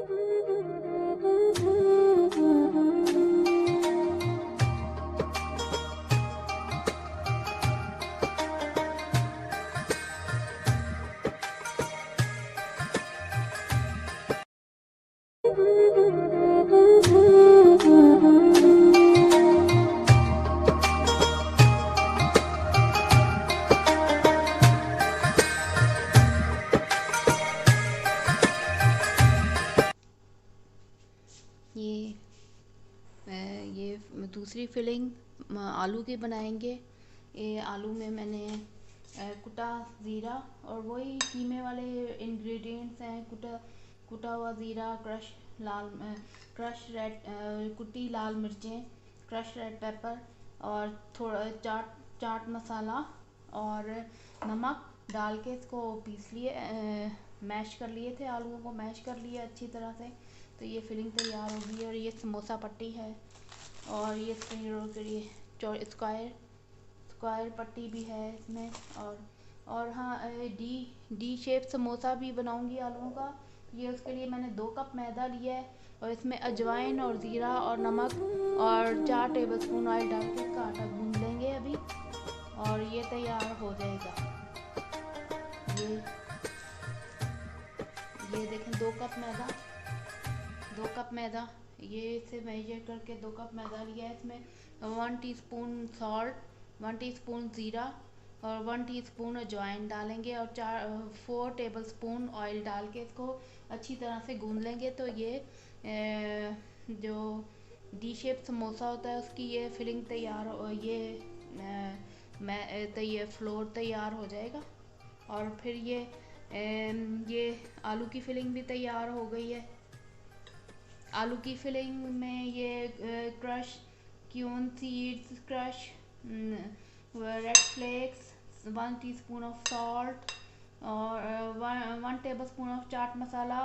ये दूसरी फिलिंग आलू की बनाएंगे। ये आलू में मैंने कुटा ज़ीरा और वही कीमे वाले इंग्रेडिएंट्स हैं, कुटा हुआ ज़ीरा, क्रश रेड कुटी लाल मिर्चें, क्रश रेड पेपर और थोड़ा चाट मसाला और नमक डाल के इसको पीस लिए, मैश कर लिए थे, आलूओं को मैश कर लिए अच्छी तरह से। तो ये फिलिंग तैयार हो गई। और ये समोसा पट्टी है और ये स्प्रिंग रोल के लिए स्क्वायर पट्टी भी है इसमें। और हाँ, डी शेप समोसा भी बनाऊंगी आलूओं का। ये उसके लिए मैंने 2 कप मैदा लिया है और इसमें अजवाइन और ज़ीरा और नमक और 4 टेबलस्पून ऑयल डाल के इसका आटा गूंद लेंगे अभी, और ये तैयार हो जाएगा। ये देखें 2 कप मैदा, ये इसे मेजर करके 2 कप मैदा लिया है। इसमें 1 टीस्पून सॉल्ट, 1 टीस्पून ज़ीरा और 1 टीस्पून अजवाइन डालेंगे और 4 टेबलस्पून ऑयल डाल के इसको अच्छी तरह से गूंद लेंगे। तो ये जो डी शेप समोसा होता है उसकी ये फिलिंग तैयार हो, ये फ्लोर तैयार हो जाएगा। और फिर ये आलू की फिलिंग भी तैयार हो गई है। आलू की फिलिंग में ये crush cumin seeds, crush red flakes, 1 teaspoon of salt और 1 टेबलस्पून ऑफ चाट मसाला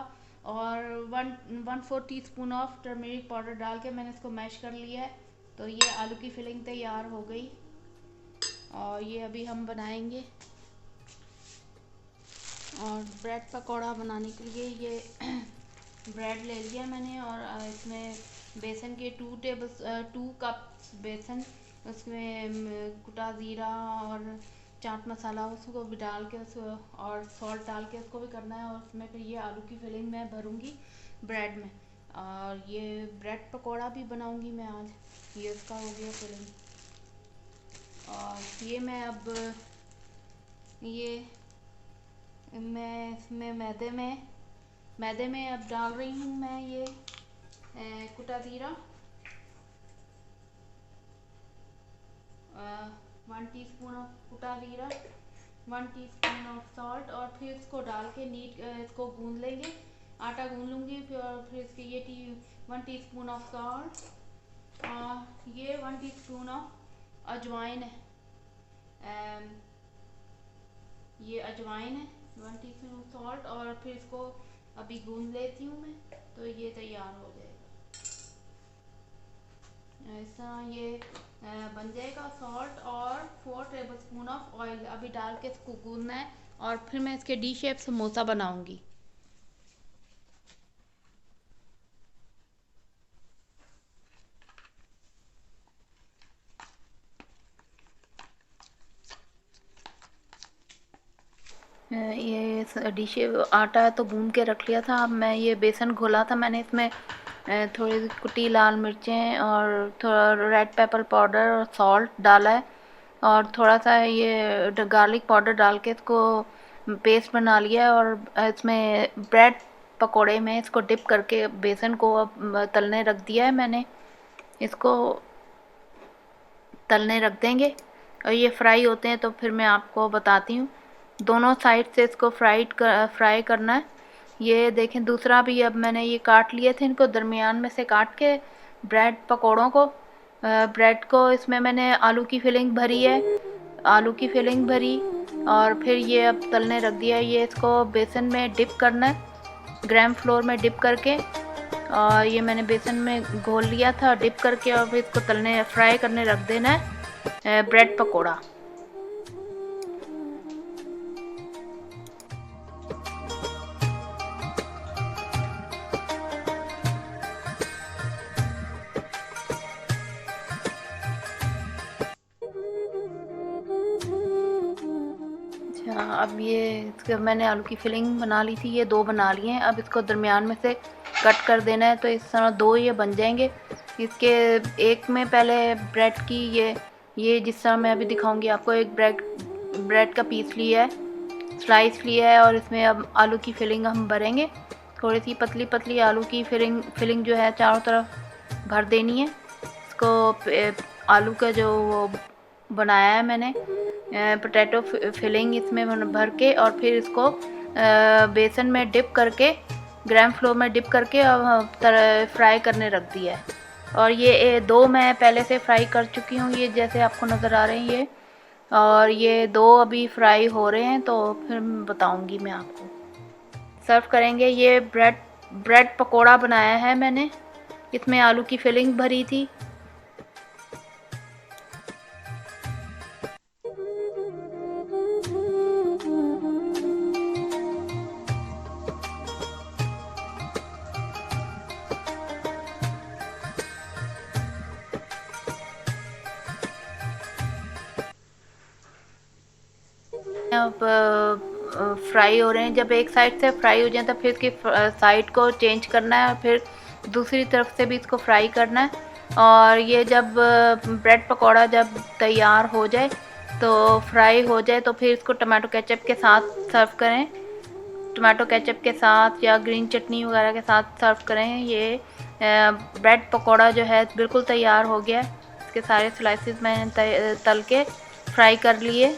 और 1/4 टीस्पून ऑफ टर्मरिक पाउडर डाल के मैंने इसको मैश कर लिया है। तो ये आलू की फिलिंग तैयार हो गई और ये अभी हम बनाएंगे। और ब्रेड पकौड़ा बनाने के लिए ये ब्रेड ले लिया मैंने और इसमें बेसन के 2 कप बेसन, उसमें कुटा ज़ीरा और चाट मसाला उसको भी डाल के और सॉल्ट डाल के उसको भी करना है। और उसमें फिर ये आलू की फिलिंग मैं भरूंगी ब्रेड में, और ये ब्रेड पकौड़ा भी बनाऊंगी मैं आज। ये उसका हो गया फिलिंग। और ये मैं अब इसमें मैदे में अब डाल रही हूँ मैं ये कुटा ज़ीरा, 1 टीस्पून ऑफ कुटा ज़ीरा, 1 टीस्पून ऑफ सॉल्ट और फिर इसको डाल के इसको गूंद लेंगे, आटा गूंद लूँगी। फिर इसके ये 1 टीस्पून ऑफ सॉल्ट और ये 1 टीस्पून ऑफ अजवाइन है। ये अजवाइन है, 1 टीस्पून सॉल्ट और फिर इसको अभी गूंद लेती हूँ मैं। तो ये तैयार हो जाएगा ऐसा, ये बन जाएगा। सॉल्ट और 4 टेबलस्पून ऑफ ऑयल अभी डाल के इसको गूंदना है और फिर मैं इसके डी शेप समोसा बनाऊंगी। ये डी शेप आटा तो गूंद के रख लिया था। अब मैं ये बेसन घोला था मैंने, इसमें थोड़ी कुटी लाल मिर्चें और थोड़ा रेड पेपर पाउडर और सॉल्ट डाला है और थोड़ा सा ये गार्लिक पाउडर डाल के इसको पेस्ट बना लिया है। और इसमें ब्रेड पकोड़े में इसको डिप करके बेसन को अब तलने रख दिया है मैंने। इसको तलने रख देंगे और ये फ्राई होते हैं तो फिर मैं आपको बताती हूँ। दोनों साइड से इसको फ्राई करना है। ये देखें दूसरा भी अब मैंने ये काट लिए थे, इनको दरमियान में से काट के ब्रेड पकोड़ों को, ब्रेड को इसमें मैंने आलू की फिलिंग भरी और फिर ये अब तलने रख दिया है। ये इसको बेसन में डिप करना है, ग्राम फ्लोर में डिप करके, और ये मैंने बेसन में घोल लिया था डिप करके, और फिर इसको फ्राई करने रख देना है ब्रेड पकोड़ा। अब ये मैंने आलू की फिलिंग बना ली थी, ये 2 बना लिए हैं। अब इसको दरमियान में से कट कर देना है, तो इस तरह 2 ये बन जाएंगे। इसके एक में पहले ब्रेड की ये जिस तरह मैं अभी दिखाऊंगी आपको, एक ब्रेड का पीस लिया है, स्लाइस लिया है, और इसमें अब आलू की फिलिंग हम भरेंगे। थोड़ी सी पतली पतली आलू की फिलिंग जो है चारों तरफ भर देनी है। इसको आलू का जो वो बनाया है मैंने पोटैटो फिलिंग, इसमें भर के और फिर इसको बेसन में डिप करके, ग्राम फ्लोर में डिप करके फ्राई करने रख दिया है। और ये 2 मैं पहले से फ्राई कर चुकी हूँ, ये जैसे आपको नज़र आ रहे हैं ये, और ये 2 अभी फ्राई हो रहे हैं, तो फिर बताऊँगी मैं आपको। सर्व करेंगे। ये ब्रेड पकोड़ा बनाया है मैंने, इसमें आलू की फिलिंग भरी थी। अब फ्राई हो रहे हैं। जब एक साइड से फ्राई हो जाए तो फिर इसकी साइड को चेंज करना है और फिर दूसरी तरफ से भी इसको फ्राई करना है। और ये जब ब्रेड पकौड़ा जब तैयार हो जाए, तो फ्राई हो जाए, तो फिर इसको टमाटो केचप के साथ सर्व करें। टमाटो केचप के साथ या ग्रीन चटनी वगैरह के साथ सर्व करें। ये ब्रेड पकौड़ा जो है बिल्कुल तैयार हो गया। इसके सारे स्लाइसेस मैंने तल के फ्राई कर लिए।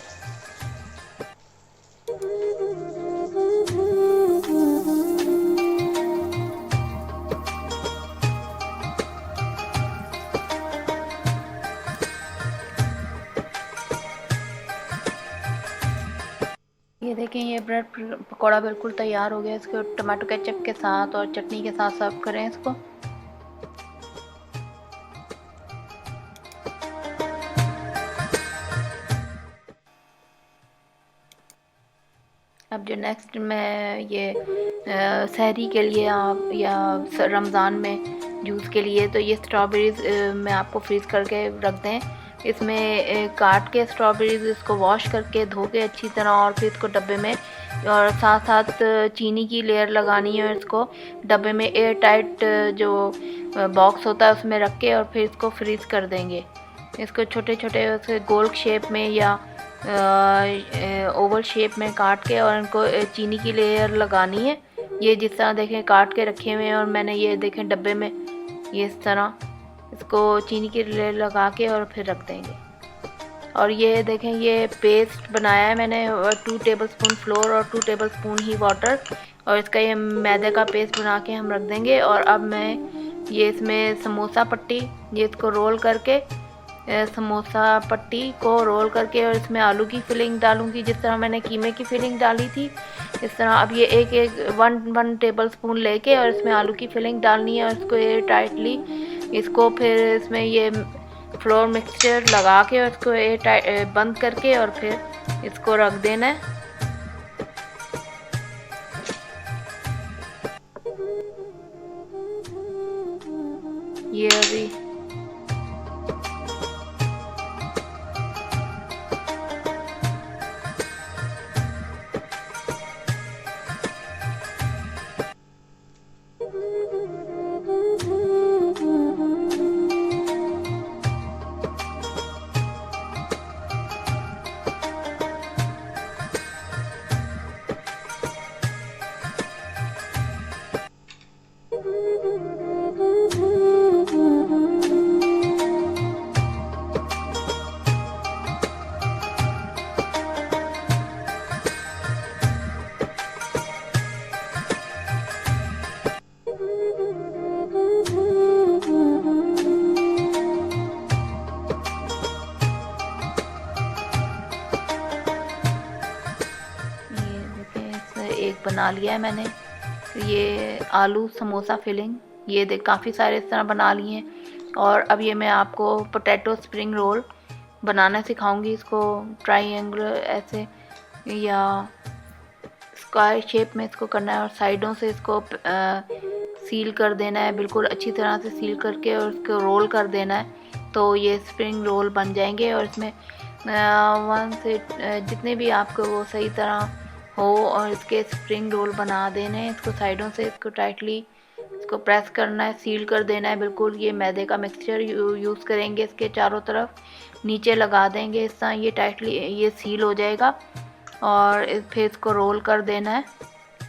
ये देखें, ये ब्रेड पकौड़ा बिल्कुल तैयार हो गया। इसको टमाटो केचप के साथ और चटनी के साथ सर्व करें इसको। अब जो नेक्स्ट मैं ये सहरी के लिए आप या रमज़ान में जूस के लिए, तो ये स्ट्रॉबेरीज़ मैं आपको फ्रीज़ करके रख दें। इसमें काट के स्ट्रॉबेरीज़ इसको वॉश करके धो के अच्छी तरह, और फिर इसको डब्बे में, और साथ साथ चीनी की लेयर लगानी है। और इसको डब्बे में एयर टाइट जो बॉक्स होता है उसमें रख के, और फिर इसको फ्रीज़ कर देंगे। इसको छोटे छोटे गोल शेप में या ओवल शेप में काट के, और इनको चीनी की लेयर लगानी है। ये जिस तरह देखें काट के रखे हुए हैं, और मैंने ये देखें डब्बे में ये इस तरह इसको चीनी की लेयर लगा के और फिर रख देंगे। और ये देखें, ये पेस्ट बनाया है मैंने 2 टेबलस्पून फ्लोर और 2 टेबलस्पून ही वाटर, और इसका ये मैदे का पेस्ट बना के हम रख देंगे। और अब मैं ये इसमें समोसा पट्टी, ये इसको रोल करके, समोसा पट्टी को रोल करके, और इसमें आलू की फिलिंग डालूंगी जिस तरह मैंने कीमे की फिलिंग डाली थी इस तरह। अब ये एक 1 टेबलस्पून लेके और इसमें आलू की फिलिंग डालनी है, और इसको ये टाइटली, इसको फिर इसमें ये फ्लोर मिक्सचर लगा के और इसको ये बंद करके, और फिर इसको रख देना है। ये अभी एक बना लिया है मैंने। ये आलू समोसा फिलिंग, ये देख काफ़ी सारे इस तरह बना लिए हैं। और अब ये मैं आपको पोटैटो स्प्रिंग रोल बनाना सिखाऊंगी। इसको ट्रायंगुलर ऐसे या स्क्वायर शेप में इसको करना है, और साइडों से इसको सील कर देना है, बिल्कुल अच्छी तरह से सील करके, और इसको रोल कर देना है। तो ये स्प्रिंग रोल बन जाएंगे। और इसमें वन से जितने भी आपको वो सही तरह हो, और इसके स्प्रिंग रोल बना देने हैं। इसको साइडों से इसको टाइटली इसको प्रेस करना है, सील कर देना है बिल्कुल। ये मैदे का मिक्सचर यूज़ करेंगे, इसके चारों तरफ नीचे लगा देंगे इस तरह, ये टाइटली ये सील हो जाएगा। और फिर इसको रोल कर देना है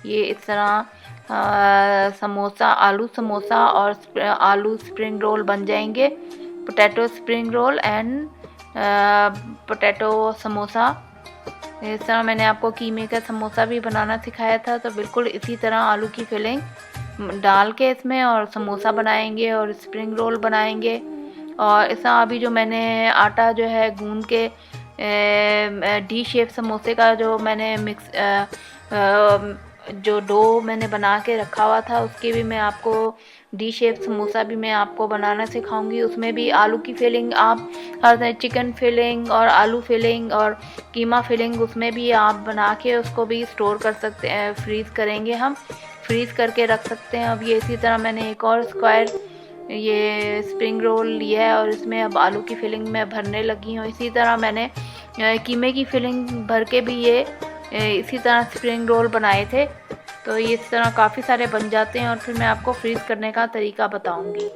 ये इस तरह। समोसा, आलू समोसा और आलू स्प्रिंग रोल बन जाएंगे। Potato spring roll and potato samosa. इस तरह मैंने आपको कीमे का समोसा भी बनाना सिखाया था, तो बिल्कुल इसी तरह आलू की फिलिंग डाल के इसमें और समोसा बनाएंगे और स्प्रिंग रोल बनाएंगे। और इस तरह अभी जो मैंने आटा जो है गूंद के डी शेप समोसे का जो मैंने जो डो मैंने बना के रखा हुआ था, उसकी भी मैं आपको डी शेप समोसा भी मैं आपको बनाना सिखाऊंगी। उसमें भी आलू की फिलिंग आप चिकन फिलिंग और आलू फिलिंग और कीमा फिलिंग उसमें भी आप बना के उसको भी स्टोर कर सकते हैं, फ्रीज़ करेंगे, हम फ्रीज़ करके रख सकते हैं। अब ये इसी तरह मैंने एक और स्क्वायर ये स्प्रिंग रोल लिया है और इसमें अब आलू की फिलिंग मैं भरने लगी हूँ। इसी तरह मैंने कीमे की फिलिंग भर के भी ये इसी तरह स्प्रिंग रोल बनाए थे। तो ये इस तरह काफ़ी सारे बन जाते हैं और फिर मैं आपको फ्रीज़ करने का तरीका बताऊंगी।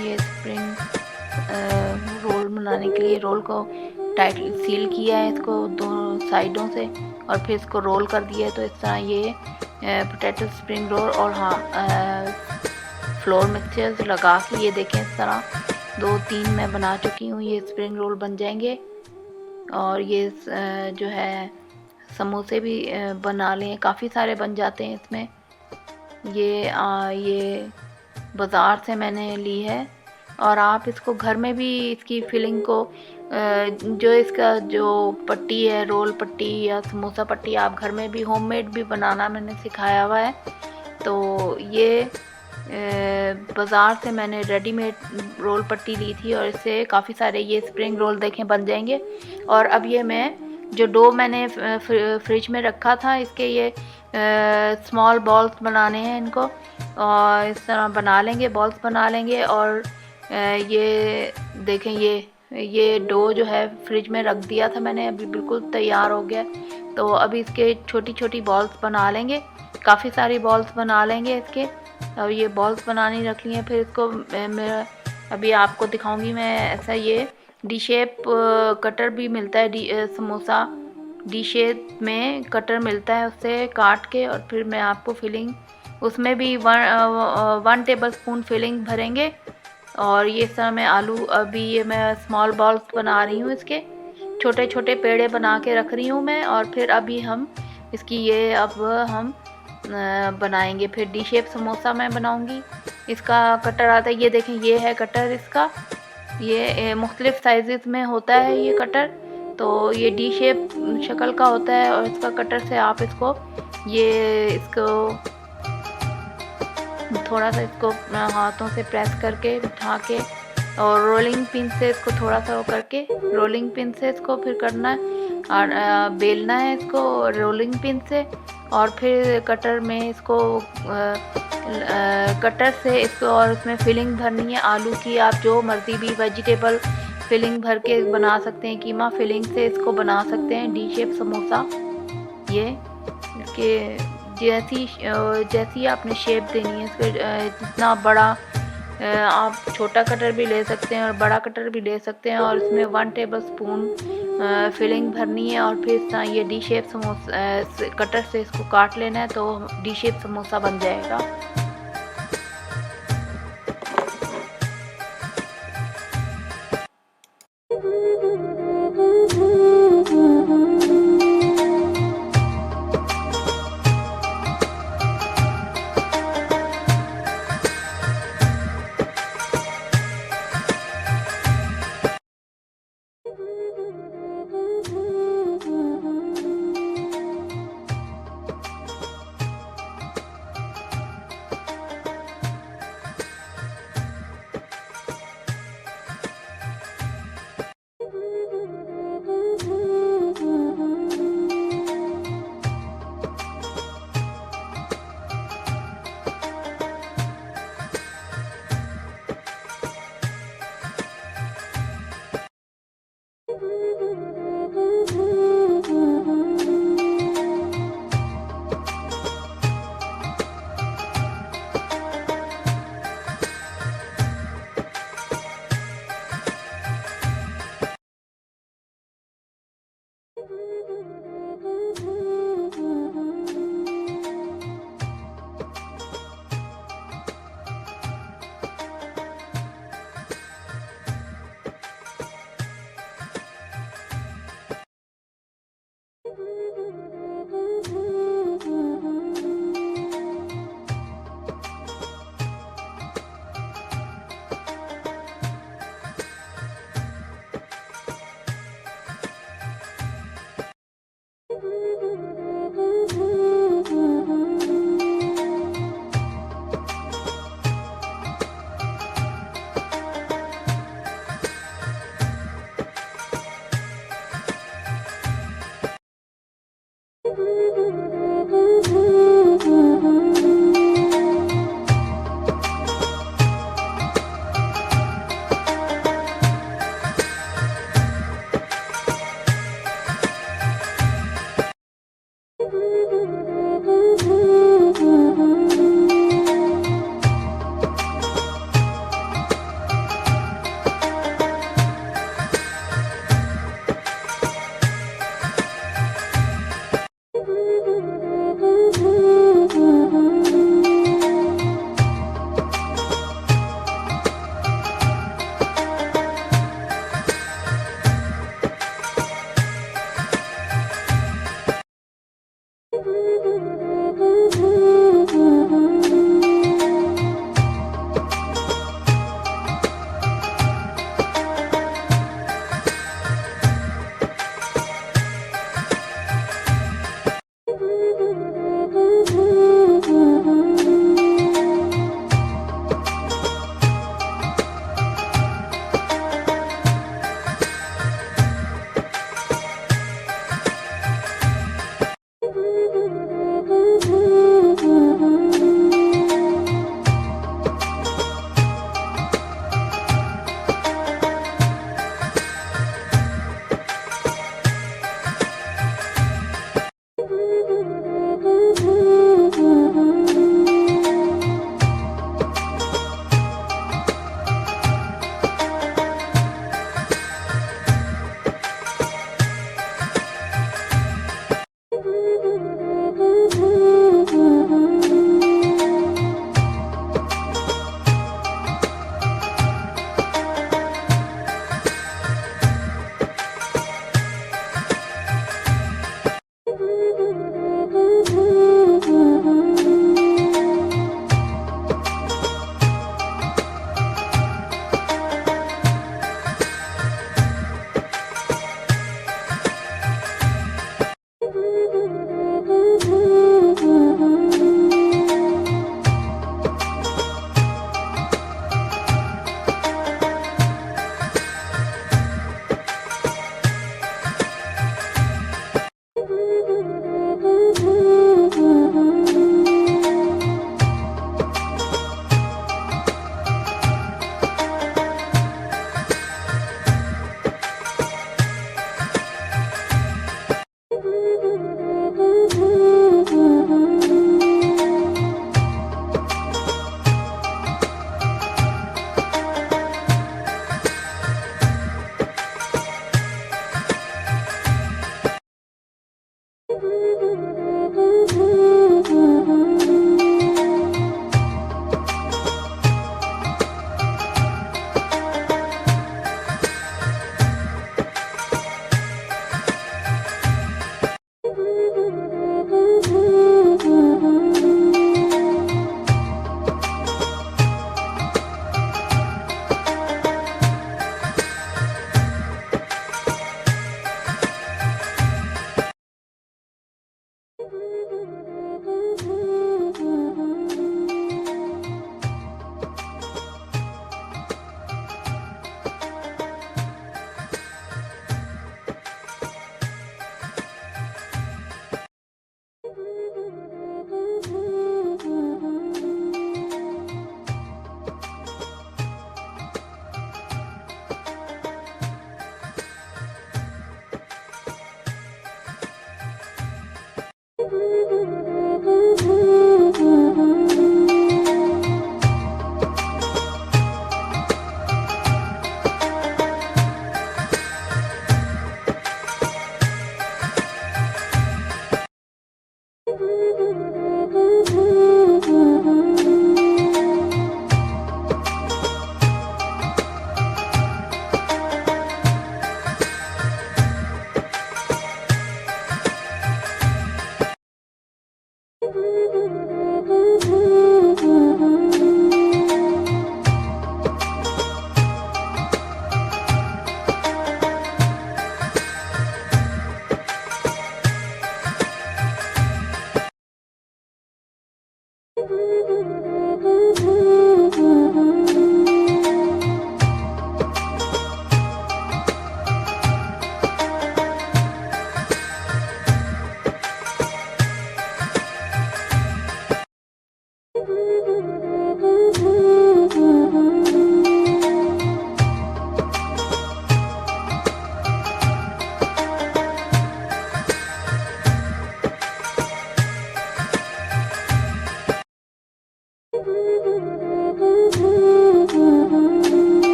ये स्प्रिंग रोल बनाने के लिए रोल को टाइटली सील किया है इसको दोनों साइडों से और फिर इसको रोल कर दिया है। तो इस तरह ये पोटैटो स्प्रिंग रोल और फ्लोर मिक्सचर्स लगा के ये देखें इस तरह 2-3 मैं बना चुकी हूँ। ये स्प्रिंग रोल बन जाएंगे और ये जो है समोसे भी बना लें, काफ़ी सारे बन जाते हैं इसमें। ये बाज़ार से मैंने ली है और आप इसको घर में भी इसकी फिलिंग को जो इसका जो पट्टी है, रोल पट्टी या समोसा पट्टी, आप घर में भी होममेड भी बनाना मैंने सिखाया हुआ है। तो ये बाज़ार से मैंने रेडीमेड रोल पट्टी ली थी और इससे काफ़ी सारे ये स्प्रिंग रोल देखें बन जाएंगे। और अब ये मैं जो डो मैंने फ्रिज में रखा था, इसके ये स्मॉल बॉल्स बनाने हैं इनको, और इस तरह बना लेंगे, बॉल्स बना लेंगे। और ये देखें ये डो जो है फ्रिज में रख दिया था मैंने, अभी बिल्कुल तैयार हो गया। तो अभी इसके छोटी छोटी बॉल्स बना लेंगे, काफ़ी सारी बॉल्स बना लेंगे इसके। और ये बॉल्स बनानी रख ली हैं, फिर इसको मैं अभी आपको दिखाऊंगी मैं। ऐसा ये डी शेप कटर भी मिलता है समोसा डी शेप में कटर मिलता है, उससे काट के और फिर मैं आपको फिलिंग उसमें भी 1 टेबलस्पून फिलिंग भरेंगे। और ये समय आलू अभी ये मैं स्मॉल बॉल्स बना रही हूँ, इसके छोटे छोटे पेड़े बना के रख रही हूँ मैं। और फिर अभी हम इसकी ये अब हम बनाएंगे। फिर डी शेप समोसा मैं बनाऊंगी। इसका कटर आता है, ये देखें ये है कटर इसका। ये मुख्तलिफ साइज़ में होता है ये कटर। तो ये डी शेप शक्ल का होता है और इसका कटर से आप इसको इसको थोड़ा सा इसको हाथों से प्रेस करके उठा के और रोलिंग पिन से इसको थोड़ा सा वो करके रोलिंग पिन से इसको फिर करना है और बेलना है इसको रोलिंग पिन से। और फिर कटर में इसको कटर से इसको और उसमें फिलिंग भरनी है आलू की। आप जो मर्ज़ी भी वेजिटेबल फिलिंग भर के बना सकते हैं, कीमा फिलिंग से इसको बना सकते हैं डी शेप समोसा। ये इसके जैसी आपने शेप देनी है इसके जितना बड़ा आप छोटा कटर भी ले सकते हैं और बड़ा कटर भी ले सकते हैं। और इसमें 1 टेबलस्पून फिलिंग भरनी है और फिर ये डी शेप समोसा कटर से इसको काट लेना है, तो डी शेप समोसा बन जाएगा।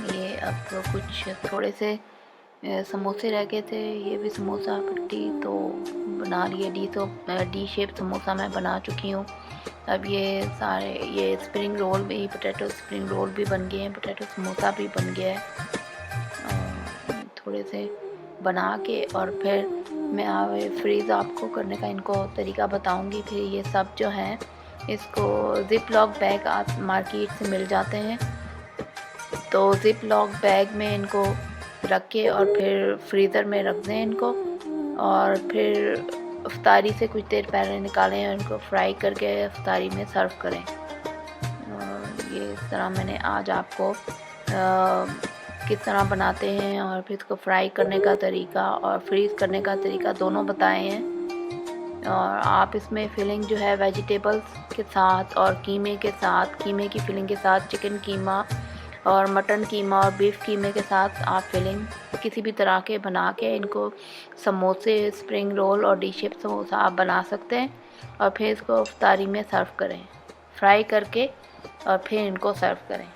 ये अब कुछ थोड़े से समोसे रह गए थे, ये भी समोसा पट्टी तो बना लिए। डी शेप समोसा मैं बना चुकी हूँ। अब ये सारे ये स्प्रिंग रोल भी, पोटैटो स्प्रिंग रोल भी बन गए हैं, पोटैटो समोसा भी बन गया है। थोड़े से बना के और फिर मैं फ्रीज़ आपको करने का इनको तरीका बताऊंगी। फिर ये सब जो है इसको ज़िप लॉक बैग आप मार्केट से मिल जाते हैं, तो ज़िप लॉक बैग में इनको रख के और फिर फ्रीज़र में रख दें इनको, और फिर अफ्तारी से कुछ देर पहले निकालें और इनको फ्राई करके अफ्तारी में सर्व करें। और ये इस तरह मैंने आज आपको किस तरह बनाते हैं और फिर इसको फ्राई करने का तरीका और फ्रीज़ करने का तरीका दोनों बताए हैं। और आप इसमें फिलिंग जो है वेजिटेबल्स के साथ और कीमे के साथ, कीमे की फिलिंग के साथ चिकन कीमा और मटन कीमा और बीफ कीमे के साथ आप फिलिंग किसी भी तरह के बना के इनको समोसे, स्प्रिंग रोल और डी शेप समोसा आप बना सकते हैं। और फिर इसको अफ्तारी में सर्व करें, फ्राई करके और फिर इनको सर्व करें।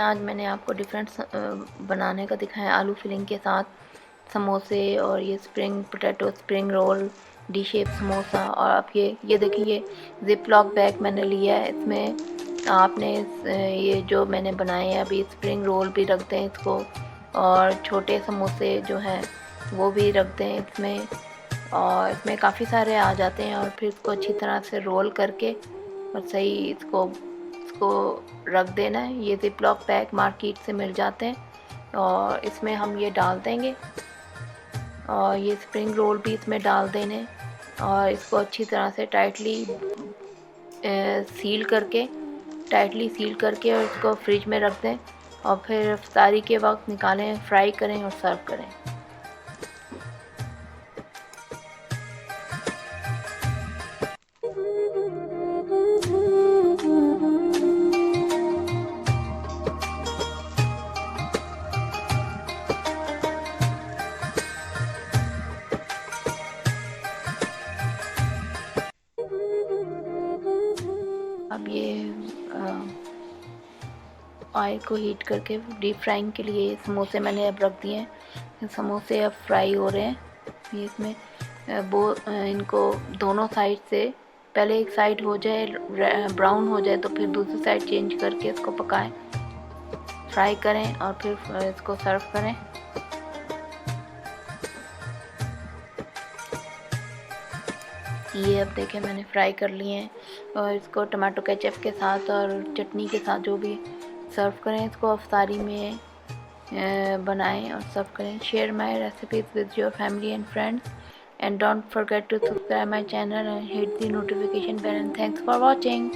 आज मैंने आपको डिफरेंट बनाने का दिखाया, आलू फिलिंग के साथ समोसे और ये spring potato spring roll, D shape samosa. और आप ये देखिए, ये ज़िप लॉक बैग मैंने लिया है, इसमें आपने ये जो मैंने बनाए हैं अभी स्प्रिंग रोल भी रख दें इसको, और छोटे समोसे जो हैं वो भी रख दें इसमें, और इसमें काफ़ी सारे आ जाते हैं। और फिर इसको अच्छी तरह से रोल करके और सही इसको रख देना है। ये ज़िप लॉक बैग मार्केट से मिल जाते हैं, और इसमें हम ये डाल देंगे और ये स्प्रिंग रोल भी इसमें डाल देने, और इसको अच्छी तरह से टाइटली सील करके और इसको फ्रिज में रख दें, और फिर इफ्तारी के वक्त निकालें, फ्राई करें और सर्व करें। अब ये ऑयल को हीट करके डीप फ्राइंग के लिए समोसे मैंने अब रख दिए हैं। समोसे अब फ्राई हो रहे हैं। ये इसमें इनको दोनों साइड से पहले एक साइड हो जाए ब्राउन हो जाए तो फिर दूसरी साइड चेंज करके इसको पकाएं, फ्राई करें और फिर इसको सर्व करें। ये अब देखें मैंने फ्राई कर लिए हैं और इसको टमाटो केचप के साथ और चटनी के साथ जो भी सर्व करें, इसको अफ्तारी में बनाएं और सर्व करें। Share my recipes with your family and friends and don't forget to subscribe my channel and hit the notification bell, and thanks for watching.